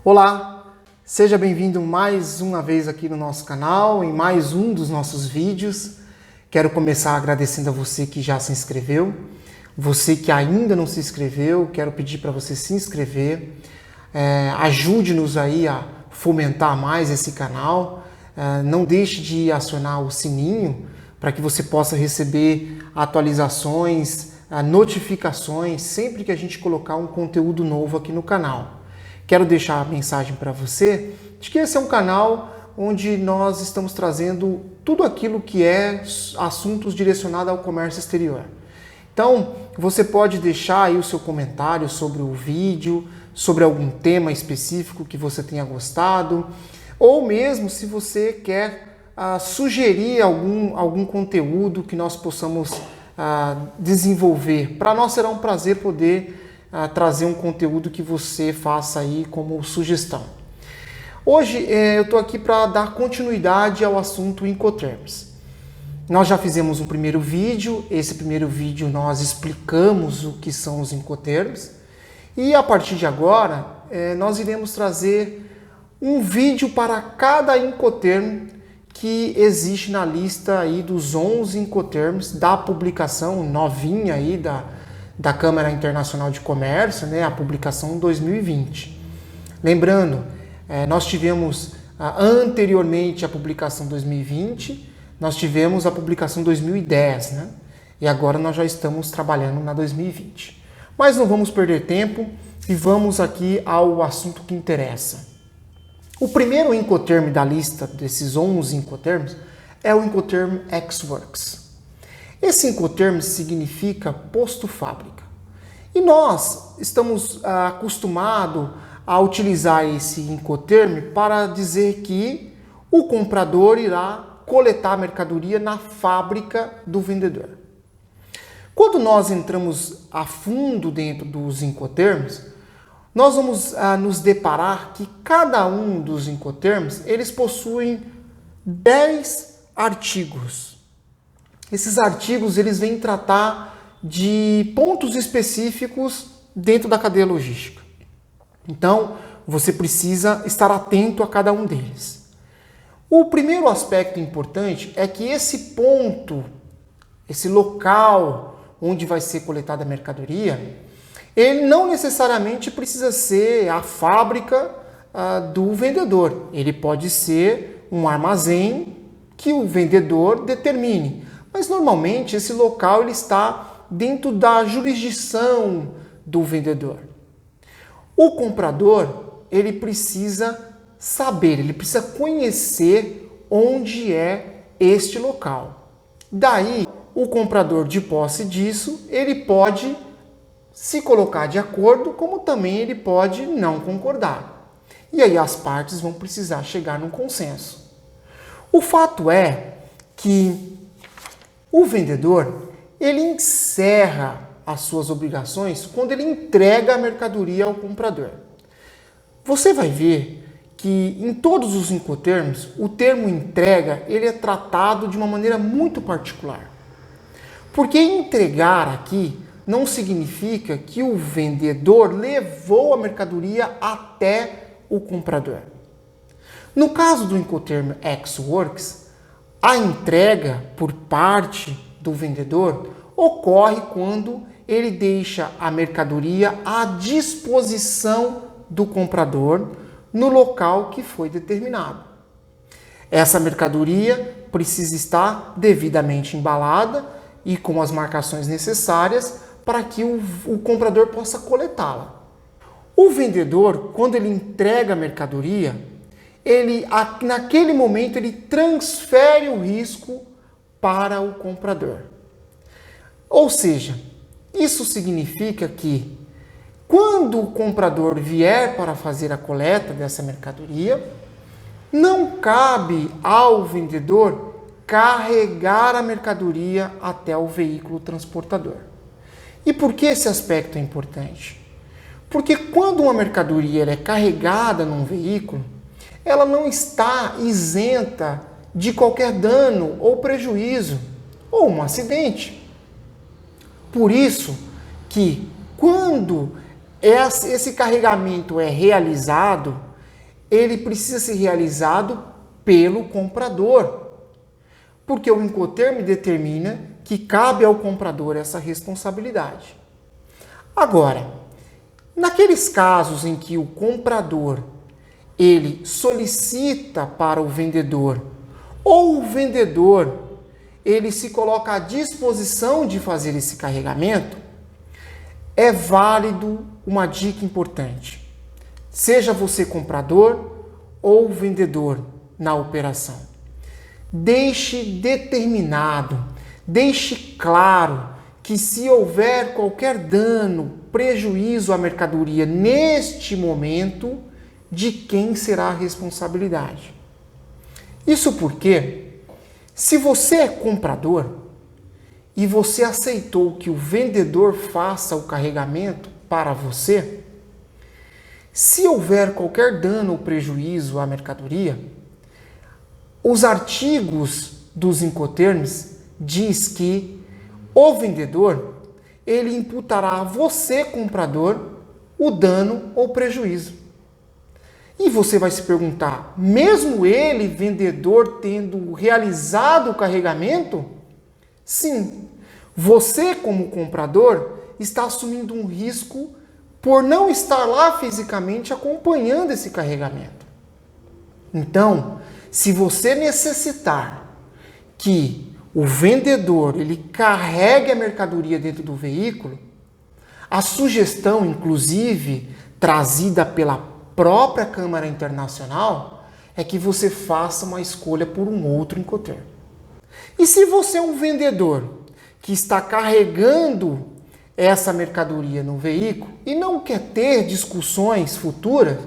Olá, seja bem-vindo mais uma vez aqui no nosso canal, em mais um dos nossos vídeos. Quero começar agradecendo a você que já se inscreveu, você que ainda não se inscreveu, quero pedir para você se inscrever. Ajude-nos aí a fomentar mais esse canal. Não deixe de acionar o sininho para que você possa receber atualizações, notificações sempre que a gente colocar um conteúdo novo aqui no canal. Quero deixar a mensagem para você de que esse é um canal onde nós estamos trazendo tudo aquilo que é assuntos direcionados ao comércio exterior. Então, você pode deixar aí o seu comentário sobre o vídeo, sobre algum tema específico que você tenha gostado, ou mesmo se você quer sugerir algum conteúdo que nós possamos desenvolver. Para nós será um prazer poder trazer um conteúdo que você faça aí como sugestão. Hoje eu estou aqui para dar continuidade ao assunto Incoterms. Nós já fizemos um primeiro vídeo, esse primeiro vídeo nós explicamos o que são os Incoterms e a partir de agora nós iremos trazer um vídeo para cada Incoterm que existe na lista aí dos 11 Incoterms da publicação novinha aí da Câmara Internacional de Comércio, né, a publicação 2020. Lembrando, nós tivemos anteriormente a publicação 2020, nós tivemos a publicação 2010, né, e agora nós já estamos trabalhando na 2020. Mas não vamos perder tempo e vamos aqui ao assunto que interessa. O primeiro Incoterm da lista desses 11 Incoterms é o Incoterm ex-works. Esse Incoterm significa posto fábrica. E nós estamos acostumados a utilizar esse Incoterm para dizer que o comprador irá coletar a mercadoria na fábrica do vendedor. Quando nós entramos a fundo dentro dos Incoterms, nós vamos nos deparar que cada um dos Incoterms, eles possuem 10 artigos. Esses artigos eles vêm tratar de pontos específicos dentro da cadeia logística. Então, você precisa estar atento a cada um deles. O primeiro aspecto importante é que esse ponto, esse local onde vai ser coletada a mercadoria, ele não necessariamente precisa ser a fábrica do vendedor. Ele pode ser um armazém que o vendedor determine. Mas normalmente esse local ele está dentro da jurisdição do vendedor. O comprador ele precisa saber, ele precisa conhecer onde é este local. Daí, o comprador, de posse disso, ele pode se colocar de acordo, como também ele pode não concordar. E aí as partes vão precisar chegar num consenso. O fato é que o vendedor, ele encerra as suas obrigações quando ele entrega a mercadoria ao comprador. Você vai ver que em todos os Incoterms, o termo entrega, ele é tratado de uma maneira muito particular. Porque entregar aqui não significa que o vendedor levou a mercadoria até o comprador. No caso do Incoterm ex-works, a entrega por parte do vendedor ocorre quando ele deixa a mercadoria à disposição do comprador no local que foi determinado. Essa mercadoria precisa estar devidamente embalada e com as marcações necessárias para que o comprador possa coletá-la. O vendedor, quando ele entrega a mercadoria, naquele momento ele transfere o risco para o comprador. Ou seja, isso significa que quando o comprador vier para fazer a coleta dessa mercadoria, não cabe ao vendedor carregar a mercadoria até o veículo transportador. E por que esse aspecto é importante? Porque quando uma mercadoria é carregada num veículo, ela não está isenta de qualquer dano ou prejuízo, ou um acidente. Por isso que quando esse carregamento é realizado, ele precisa ser realizado pelo comprador, porque o Incoterm determina que cabe ao comprador essa responsabilidade. Agora, naqueles casos em que o comprador ele solicita para o vendedor ou o vendedor ele se coloca à disposição de fazer esse carregamento, é válido uma dica importante. Seja você comprador ou vendedor na operação, deixe determinado, deixe claro que se houver qualquer dano, prejuízo à mercadoria neste momento, de quem será a responsabilidade. Isso porque, se você é comprador e você aceitou que o vendedor faça o carregamento para você, se houver qualquer dano ou prejuízo à mercadoria, os artigos dos Incoterms diz que o vendedor ele imputará a você, comprador, o dano ou prejuízo. E você vai se perguntar, mesmo ele, vendedor, tendo realizado o carregamento? Sim, você como comprador está assumindo um risco por não estar lá fisicamente acompanhando esse carregamento. Então, se você necessitar que o vendedor ele carregue a mercadoria dentro do veículo, a sugestão, inclusive, trazida pela própria Câmara Internacional, é que você faça uma escolha por um outro Incoterm. E se você é um vendedor que está carregando essa mercadoria no veículo e não quer ter discussões futuras,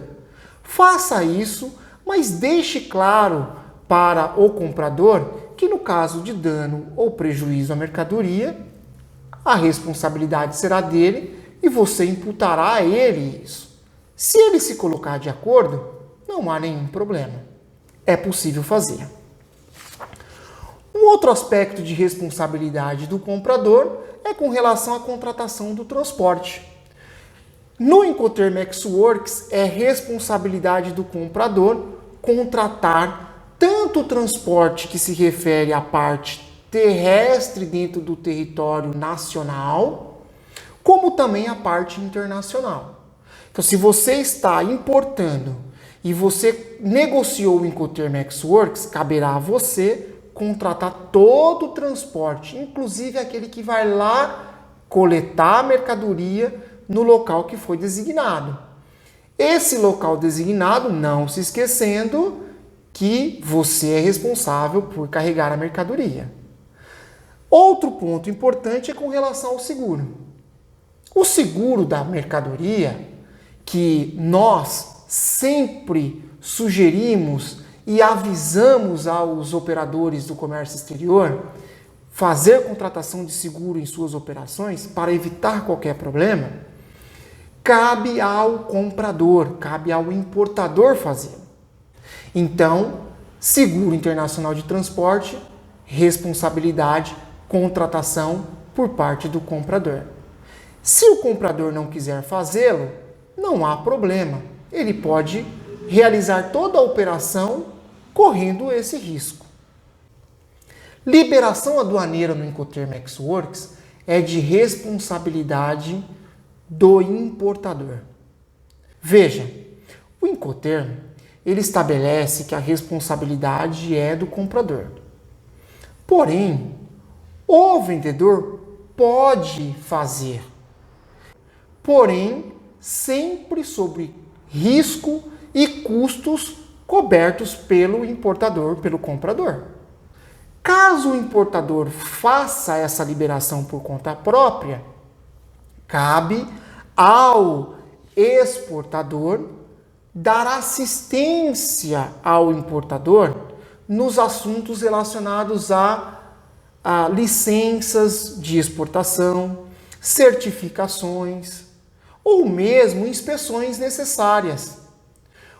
faça isso, mas deixe claro para o comprador que no caso de dano ou prejuízo à mercadoria, a responsabilidade será dele e você imputará a ele isso. Se ele se colocar de acordo, não há nenhum problema. É possível fazer. Um outro aspecto de responsabilidade do comprador é com relação à contratação do transporte. No Incoterm Ex Works, é responsabilidade do comprador contratar tanto o transporte que se refere à parte terrestre dentro do território nacional, como também a parte internacional. Então, se você está importando e você negociou o Incoterm Ex Works, caberá a você contratar todo o transporte, inclusive aquele que vai lá coletar a mercadoria no local que foi designado. Esse local designado, não se esquecendo que você é responsável por carregar a mercadoria. Outro ponto importante é com relação ao seguro. O seguro da mercadoria, que nós sempre sugerimos e avisamos aos operadores do comércio exterior fazer contratação de seguro em suas operações para evitar qualquer problema, cabe ao comprador, cabe ao importador fazer. Então, seguro internacional de transporte, responsabilidade, contratação por parte do comprador. Se o comprador não quiser fazê-lo, não há problema. Ele pode realizar toda a operação correndo esse risco. Liberação aduaneira no Incoterm Ex Works é de responsabilidade do importador. Veja, o Incoterm ele estabelece que a responsabilidade é do comprador. Porém, o vendedor pode fazer, porém, sempre sob risco e custos cobertos pelo importador, pelo comprador. Caso o importador faça essa liberação por conta própria, cabe ao exportador dar assistência ao importador nos assuntos relacionados a licenças de exportação, certificações ou mesmo inspeções necessárias.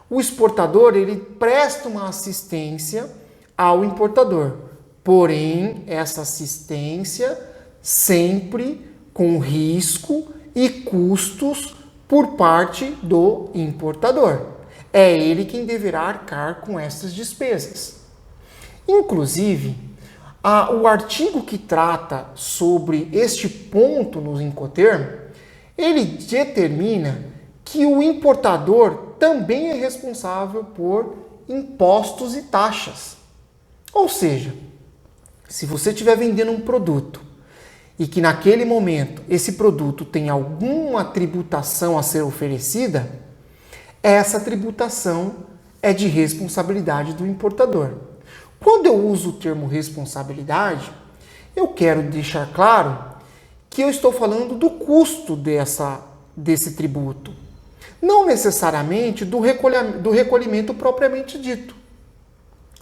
O exportador ele presta uma assistência ao importador, porém essa assistência sempre com risco e custos por parte do importador. é ele quem deverá arcar com essas despesas. Inclusive, o artigo que trata sobre este ponto no Incoterm, ele determina que o importador também é responsável por impostos e taxas. Ou seja, se você estiver vendendo um produto e que naquele momento esse produto tem alguma tributação a ser oferecida, essa tributação é de responsabilidade do importador. Quando eu uso o termo responsabilidade, eu quero deixar claro que eu estou falando do custo desse tributo, não necessariamente do recolhimento propriamente dito.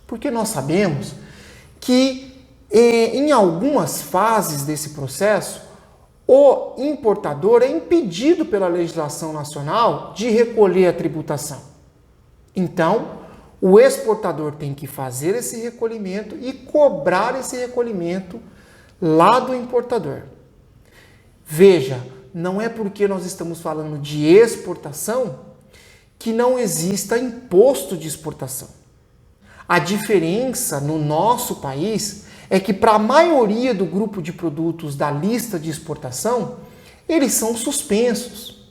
Porque nós sabemos que em algumas fases desse processo, o importador é impedido pela legislação nacional de recolher a tributação. Então, o exportador tem que fazer esse recolhimento e cobrar esse recolhimento lá do importador. Veja, não é porque nós estamos falando de exportação que não exista imposto de exportação. A diferença no nosso país é que para a maioria do grupo de produtos da lista de exportação, eles são suspensos.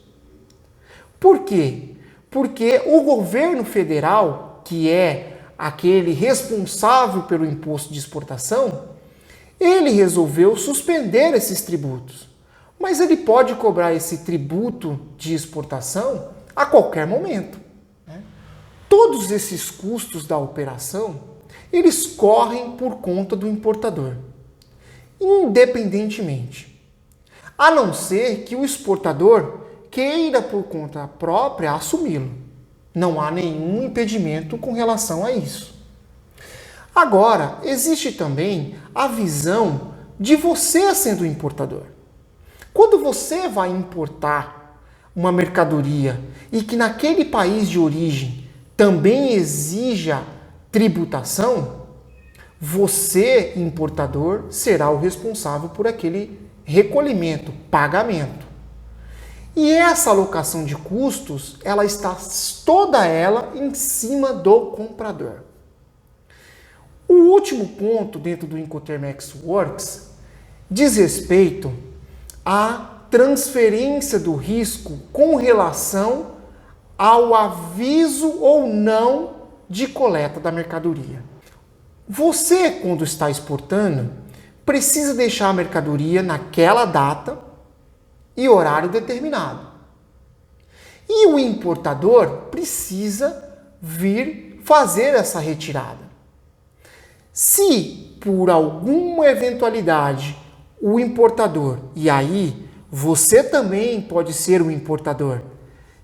Por quê? Porque o governo federal, que é aquele responsável pelo imposto de exportação, ele resolveu suspender esses tributos. Mas ele pode cobrar esse tributo de exportação a qualquer momento. Todos esses custos da operação, eles correm por conta do importador, independentemente. A não ser que o exportador queira por conta própria assumi-lo. Não há nenhum impedimento com relação a isso. Agora, existe também a visão de você sendo importador. Quando você vai importar uma mercadoria e que naquele país de origem também exija tributação, você, importador, será o responsável por aquele recolhimento, pagamento. E essa alocação de custos, ela está toda ela em cima do comprador. O último ponto dentro do Incoterm Ex Works diz respeito à transferência do risco com relação ao aviso ou não de coleta da mercadoria. Você, quando está exportando, precisa deixar a mercadoria naquela data e horário determinado. E o importador precisa vir fazer essa retirada. Se por alguma eventualidade o importador, e aí você também pode ser o importador,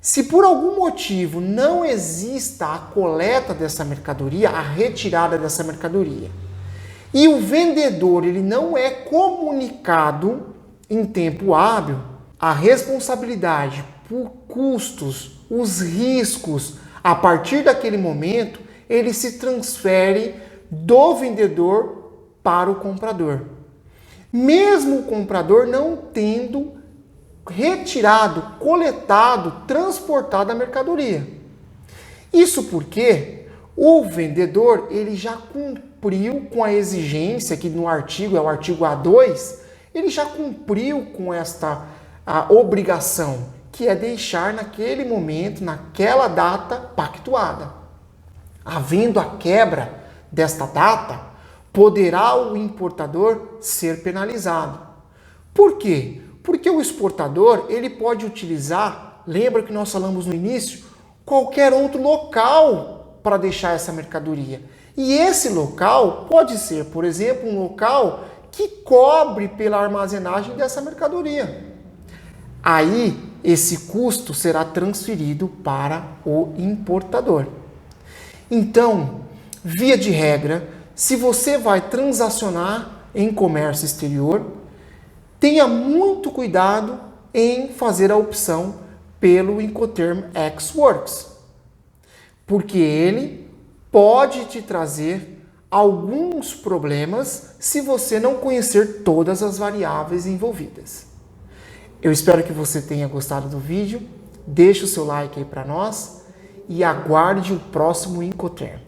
se por algum motivo não exista a coleta dessa mercadoria, a retirada dessa mercadoria, e o vendedor ele não é comunicado em tempo hábil, a responsabilidade por custos, os riscos, a partir daquele momento, ele se transfere do vendedor para o comprador. Mesmo o comprador não tendo retirado, coletado, transportado a mercadoria. Isso porque o vendedor ele já cumpriu com a exigência, que no artigo é o artigo A2, ele já cumpriu com a obrigação, que é deixar naquele momento, naquela data pactuada. Havendo a quebra desta data, poderá o importador ser penalizado. Por quê? Porque o exportador ele pode utilizar, lembra que nós falamos no início, qualquer outro local para deixar essa mercadoria. E esse local pode ser, por exemplo, um local que cobre pela armazenagem dessa mercadoria. Aí, esse custo será transferido para o importador. Então, via de regra, se você vai transacionar em comércio exterior, tenha muito cuidado em fazer a opção pelo Incoterm Ex Works, porque ele pode te trazer alguns problemas se você não conhecer todas as variáveis envolvidas. Eu espero que você tenha gostado do vídeo, deixe o seu like aí para nós e aguarde o próximo Incoterm.